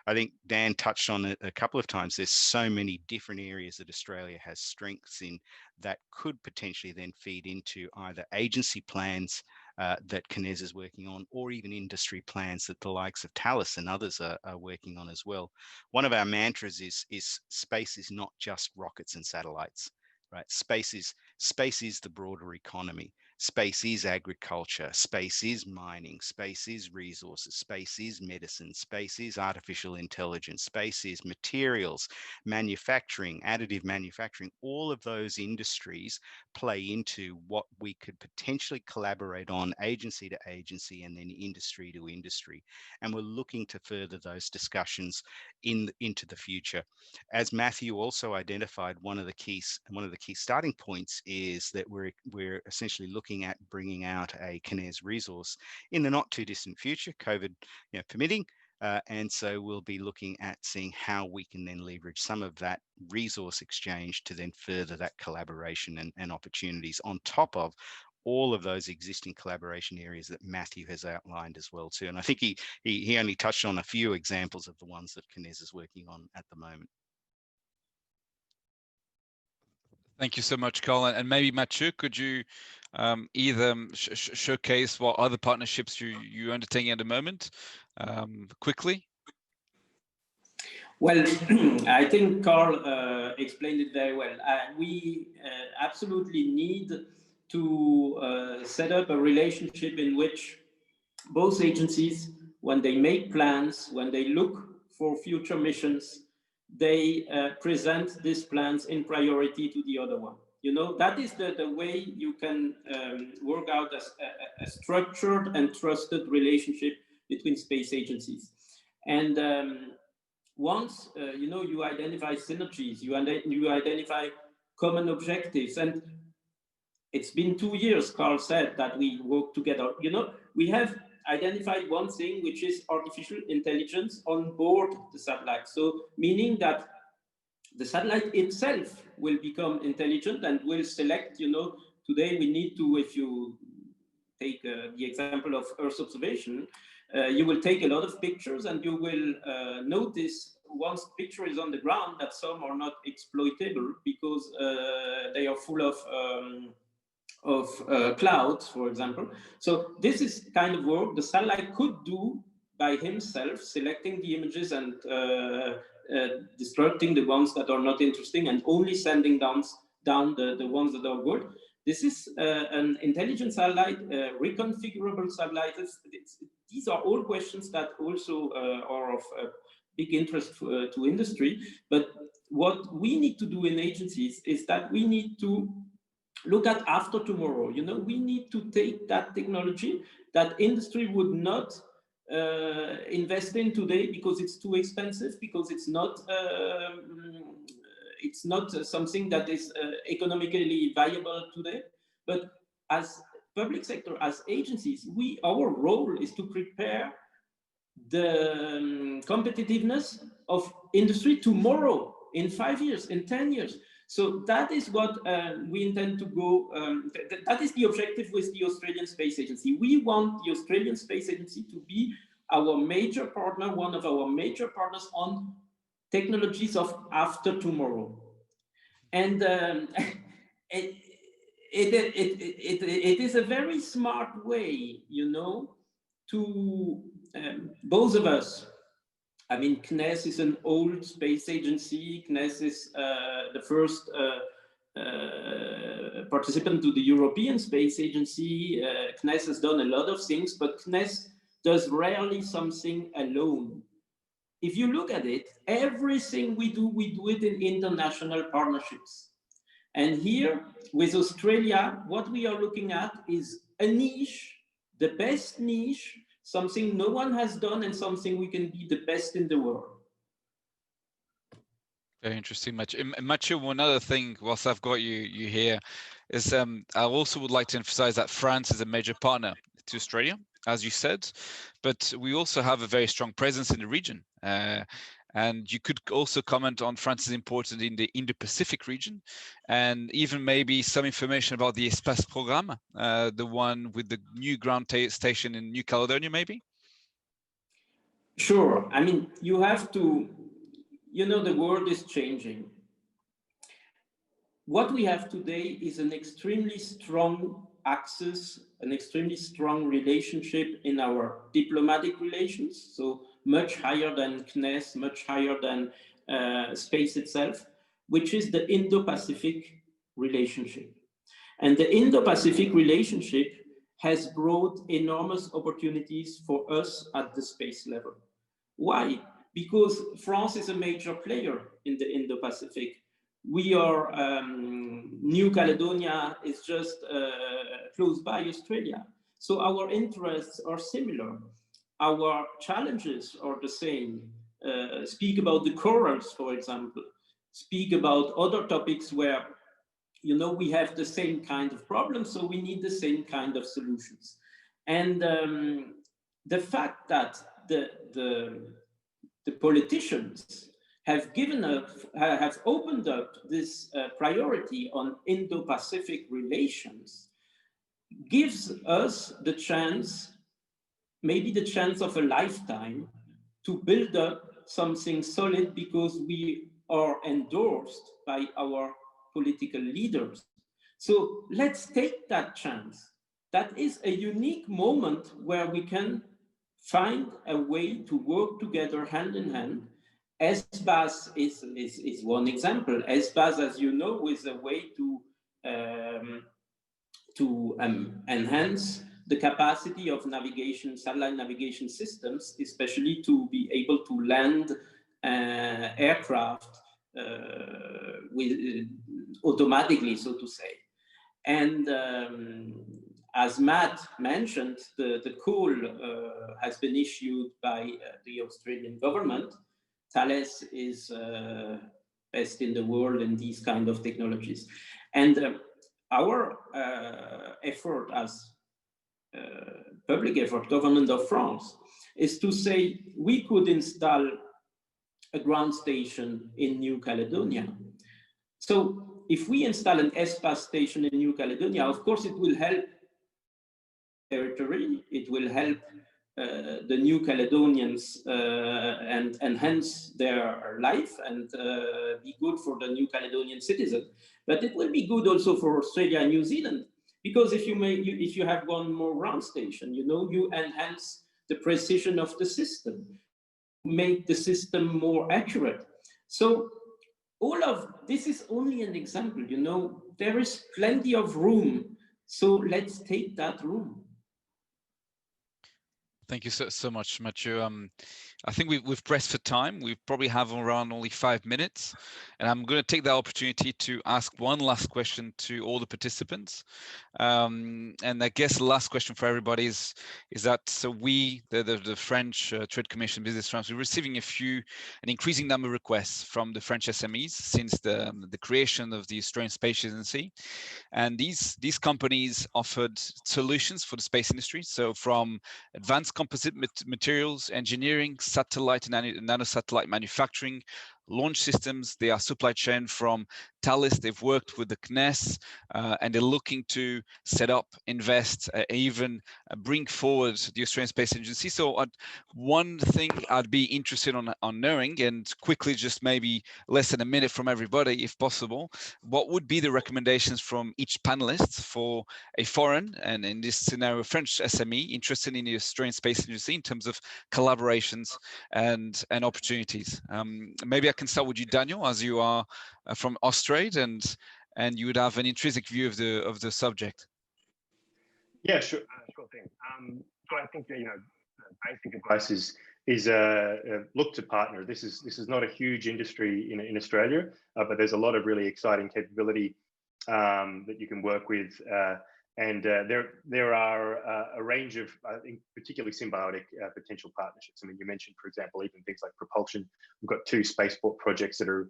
I think Dan touched on it a couple of times. There's so many different areas that Australia has strengths in that could potentially then feed into either agency plans that CNES is working on, or even industry plans that the likes of Thales and others are working on as well. One of our mantras is space is not just rockets and satellites, right? Space is the broader economy. Space is agriculture, space is mining, space is resources, space is medicine, space is artificial intelligence, space is materials, manufacturing, additive manufacturing. All of those industries play into what we could potentially collaborate on agency to agency and then industry to industry. And we're looking to further those discussions into the future. As Matthew also identified, one of the key starting points is that we're essentially looking at bringing out a CNES resource in the not too distant future, COVID permitting. And so we'll be looking at seeing how we can then leverage some of that resource exchange to then further that collaboration and opportunities on top of all of those existing collaboration areas that Matthew has outlined as well too. And I think he only touched on a few examples of the ones that CNES is working on at the moment. Thank you so much, Carl. And maybe Mathieu, could you either showcase what other partnerships you're undertaking at the moment quickly? Well, I think Carl explained it very well. We absolutely need to set up a relationship in which both agencies, when they make plans, when they look for future missions, they present these plans in priority to the other one. You know, that is the way you can work out a structured and trusted relationship between space agencies. And once you identify synergies, you identify common objectives, and it's been 2 years, Carl said, that we work together. You know, we have identified one thing, which is artificial intelligence on board the satellite. So meaning that the satellite itself will become intelligent and will select, today we need to, if you take the example of Earth observation, you will take a lot of pictures and you will notice once picture is on the ground that some are not exploitable because they are full of clouds, for example. So this is kind of work the satellite could do by himself, selecting the images and destructing the ones that are not interesting and only sending down the ones that are good. This is an intelligent satellite, reconfigurable satellite. These are all questions that also are of big interest to industry. But what we need to do in agencies is that we need to look at after tomorrow. We need to take that technology that industry would not invest in today because it's too expensive, because it's not something that is economically viable today. But as public sector, as agencies, our role is to prepare the competitiveness of industry tomorrow, in 5 years, in 10 years. So that is what we intend to go, that is the objective with the Australian Space Agency. We want the Australian Space Agency to be our major partner, one of our major partners on technologies of after tomorrow. And it is a very smart way, to both of us. I mean, CNES is an old space agency. CNES is the first participant to the European Space Agency. CNES has done a lot of things, but CNES does rarely something alone. If you look at it, everything we do it in international partnerships. And here, with Australia, what we are looking at is a niche, the best niche, something no one has done and something we can be the best in the world. Very interesting, Mathieu. Mathieu, one other thing, whilst I've got you here, is I also would like to emphasize that France is a major partner to Australia, as you said, but we also have a very strong presence in the region. And you could also comment on France's importance in the Indo-Pacific region, and even maybe some information about the Espace Programme, the one with the new ground station in New Caledonia, maybe? Sure. I mean, you have to, you know, the world is changing. What we have today is an extremely strong axis, an extremely strong relationship in our diplomatic relations, so much higher than CNES, much higher than space itself, which is the Indo-Pacific relationship. And the Indo-Pacific relationship has brought enormous opportunities for us at the space level. Why? Because France is a major player in the Indo-Pacific. We are, New Caledonia is just close by Australia. So our interests are similar. Our challenges are the same. Speak about the corals, for example. Speak about other topics where, you know, we have the same kind of problems, so we need the same kind of solutions. And the fact that the politicians have opened up this priority on Indo-Pacific relations gives us the chance, maybe the chance of a lifetime, to build up something solid, because we are endorsed by our political leaders. So let's take that chance. That is a unique moment where we can find a way to work together hand in hand. SBAS is one example. SBAS, as you know, is a way to enhance the capacity of navigation, satellite navigation systems, especially to be able to land aircraft automatically, so to say. And as Matt mentioned, the call has been issued by the Australian government. Thales is best in the world in these kind of technologies. And our effort as public effort, government of France, is to say we could install a ground station in New Caledonia. So if we install an SPAS station in New Caledonia, of course it will help territory, it will help the New Caledonians and enhance their life and be good for the New Caledonian citizen. But it will be good also for Australia and New Zealand, because if you have one more ground station, you know, you enhance the precision of the system, make the system more accurate. So all of this is only an example, you know, there is plenty of room. So let's take that room. Thank you so much, Mathieu. I think we've pressed for time. We probably have around only 5 minutes, and I'm going to take that opportunity to ask one last question to all the participants. And I guess the last question for everybody is that, so we, the French Trade Commission Business France, we're receiving an increasing number of requests from the French SMEs since the creation of the Australian Space Agency. And these companies offered solutions for the space industry. So from advanced composite materials, engineering, satellite and nanosatellite manufacturing, launch systems, they are supply chain from Thales. They've worked with the CNES, and they're looking to set up, invest, even bring forward the Australian Space Agency. So one thing I'd be interested on knowing, and quickly, just maybe less than a minute from everybody, if possible, what would be the recommendations from each panelist for a foreign, and in this scenario, French SME interested in the Australian Space Agency in terms of collaborations and opportunities? Maybe I can start with you, Daniel, as you are from Australia, and you would have an intrinsic view of the subject. Yeah, sure thing. So I think, you know, basic advice is look to partner. This is not a huge industry in Australia, but there's a lot of really exciting capability that you can work with. And there are a range of, I think, particularly symbiotic potential partnerships. I mean, you mentioned, for example, even things like propulsion. We've got 2 spaceport projects that are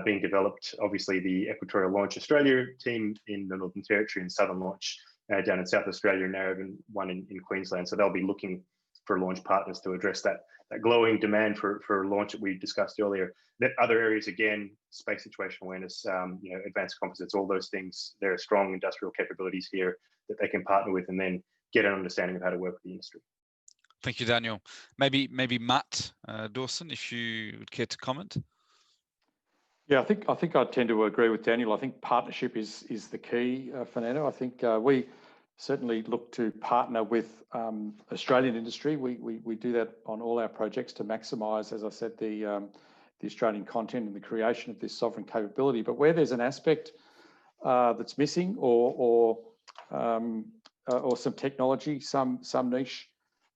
being developed. Obviously, the Equatorial Launch Australia team in the Northern Territory and Southern Launch down in South Australia, and even one in Queensland. So they'll be looking for launch partners to address that glowing demand for launch that we discussed earlier. That other areas, again, space situational awareness, advanced composites, all those things, there are strong industrial capabilities here that they can partner with and then get an understanding of how to work with the industry. Thank you, Daniel. Maybe Matt Dawson, if you would care to comment. Yeah, I think I tend to agree with Daniel. I think partnership is the key, Fernando. I think we certainly look to partner with Australian industry. We do that on all our projects to maximise, as I said, the Australian content and the creation of this sovereign capability. But where there's an aspect that's missing, or some technology, some niche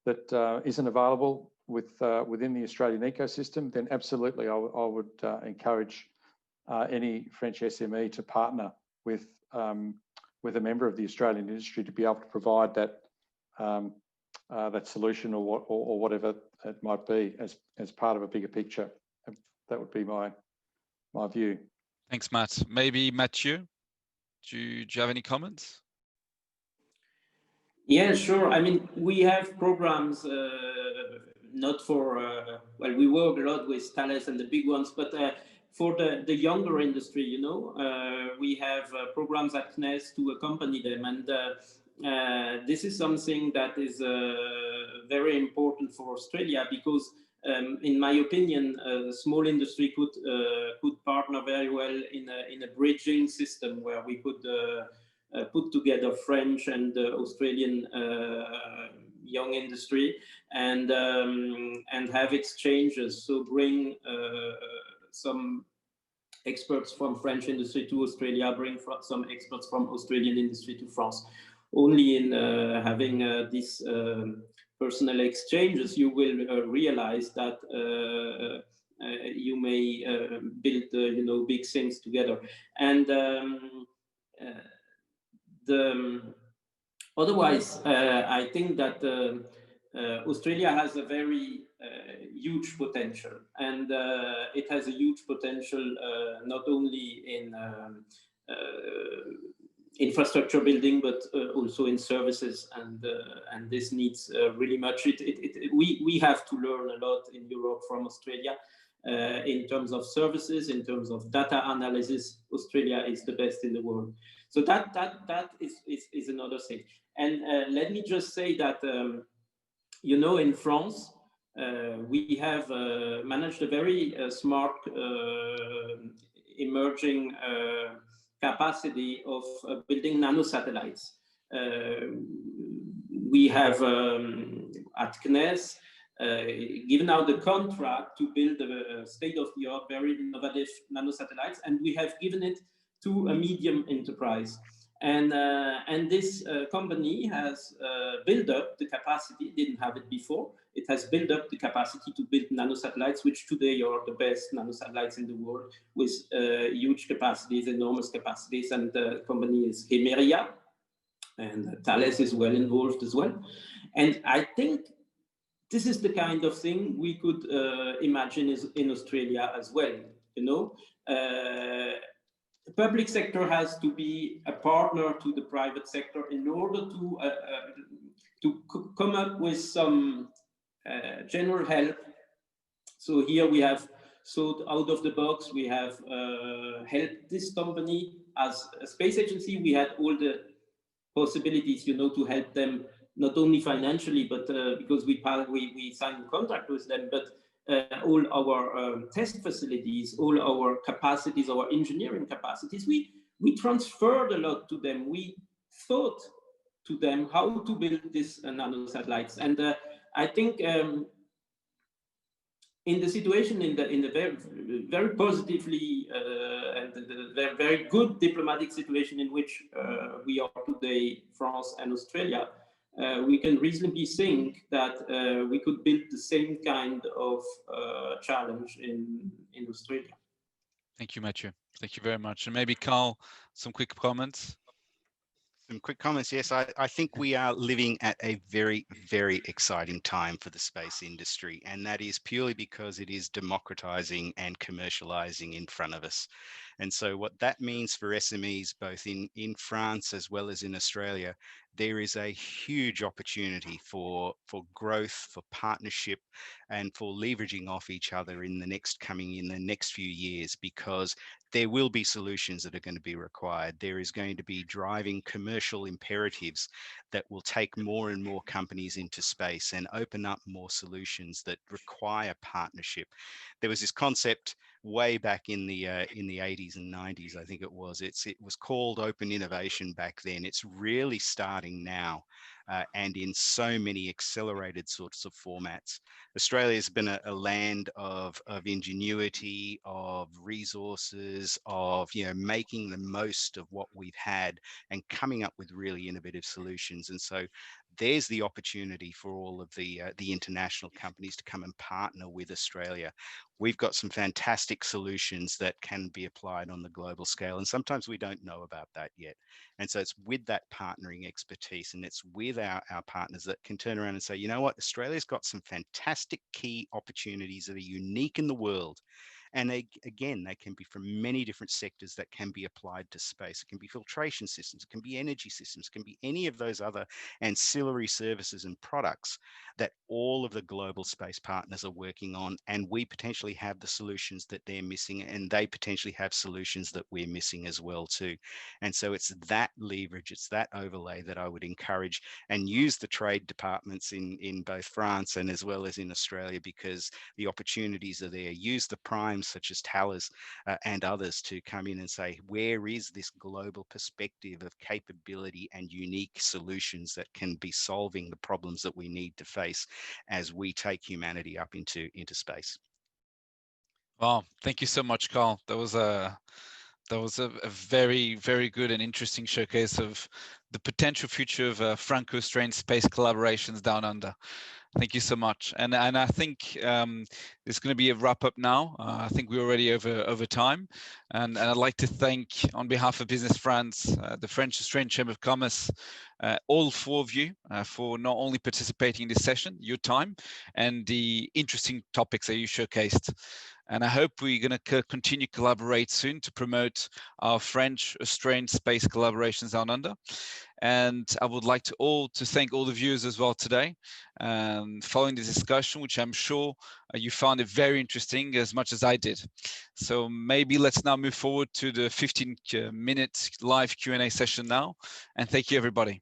that isn't available within the Australian ecosystem, then absolutely I would encourage any French SME to partner with a member of the Australian industry to be able to provide that solution or whatever it might be as part of a bigger picture. That would be my view. Thanks, Matt. Maybe Mathieu, do you have any comments? Yeah, sure. I mean, we have programs, not for, well, we work a lot with Thales and the big ones, but for the younger industry, you know, we have programs at CNES to accompany them. And this is something that is very important for Australia because, in my opinion, the small industry could partner very well in a bridging system where we could put together French and Australian young industry and have exchanges. So bring some experts from French industry to Australia, bring some experts from Australian industry to France. Only in having these personal exchanges, you will realize that you may build, big things together. And otherwise, I think that Australia has a very huge potential, and it has a huge potential not only in infrastructure building, but also in services, and this needs really much. We have to learn a lot in Europe from Australia in terms of services, in terms of data analysis. Australia is the best in the world. So that is another thing. And let me just say that in France, we have managed a very smart emerging capacity of building nanosatellites. We have at CNES given out the contract to build a state-of-the-art, very innovative nanosatellites, and we have given it to a medium enterprise. And this company has built up the capacity, didn't have it before. It has built up the capacity to build nanosatellites, which today are the best nanosatellites in the world, with huge capacities, enormous capacities. And the company is Hemeria, and Thales is well involved as well. And I think this is the kind of thing we could imagine in Australia as well. The public sector has to be a partner to the private sector in order to come up with some general help. So here we have thought out of the box. We have helped this company as a space agency. We had all the possibilities, to help them, not only financially, but because we signed a contract with them, but all our test facilities, all our capacities, our engineering capacities, we transferred a lot to them. We thought to them how to build these nanosatellites. And I think in the situation, in the very, very positively and the very good diplomatic situation in which we are today, France and Australia, we can reasonably think that we could build the same kind of challenge in Australia. Thank you, Mathieu. Thank you very much. And maybe Carl, some quick comments. Some quick comments. Yes, I think we are living at a very, very exciting time for the space industry, and that is purely because it is democratizing and commercializing in front of us. And so what that means for SMEs, both in France as well as in Australia, there is a huge opportunity for growth, for partnership, and for leveraging off each other in the next few years, because there will be solutions that are going to be required. There is going to be driving commercial imperatives that will take more and more companies into space and open up more solutions that require partnership. There was this concept way back in the 80s and 90s, I think it was. It was called open innovation back then. It's really starting now, and in so many accelerated sorts of formats. Australia has been a land of ingenuity, of resources, of making the most of what we've had and coming up with really innovative solutions. And so there's the opportunity for all of the international companies to come and partner with Australia. We've got some fantastic solutions that can be applied on the global scale, and sometimes we don't know about that yet. And so it's with that partnering expertise, and it's with our partners that can turn around and say, you know what, Australia's got some fantastic key opportunities that are unique in the world. And they can be from many different sectors that can be applied to space. It can be filtration systems, it can be energy systems, it can be any of those other ancillary services and products that all of the global space partners are working on. And we potentially have the solutions that they're missing, and they potentially have solutions that we're missing as well too. And so it's that leverage, it's that overlay that I would encourage and use the trade departments in both France and as well as in Australia, because the opportunities are there. Use the primes such as Thales and others to come in and say, where is this global perspective of capability and unique solutions that can be solving the problems that we need to face as we take humanity up into space. Well, thank you so much, Carl. That was a very, very good and interesting showcase of the potential future of Franco-Australian space collaborations down under. Thank you so much. And I think it's going to be a wrap up now. I think we're already over time. And I'd like to thank, on behalf of Business France, the French-Australian Chamber of Commerce, all four of you for not only participating in this session, your time, and the interesting topics that you showcased. And I hope we're going to continue to collaborate soon to promote our French-Australian space collaborations down under. And I would like to thank all the viewers as well today, following this discussion, which I'm sure you found it very interesting as much as I did. So maybe let's now move forward to the 15-minute live Q&A session now. And thank you, everybody.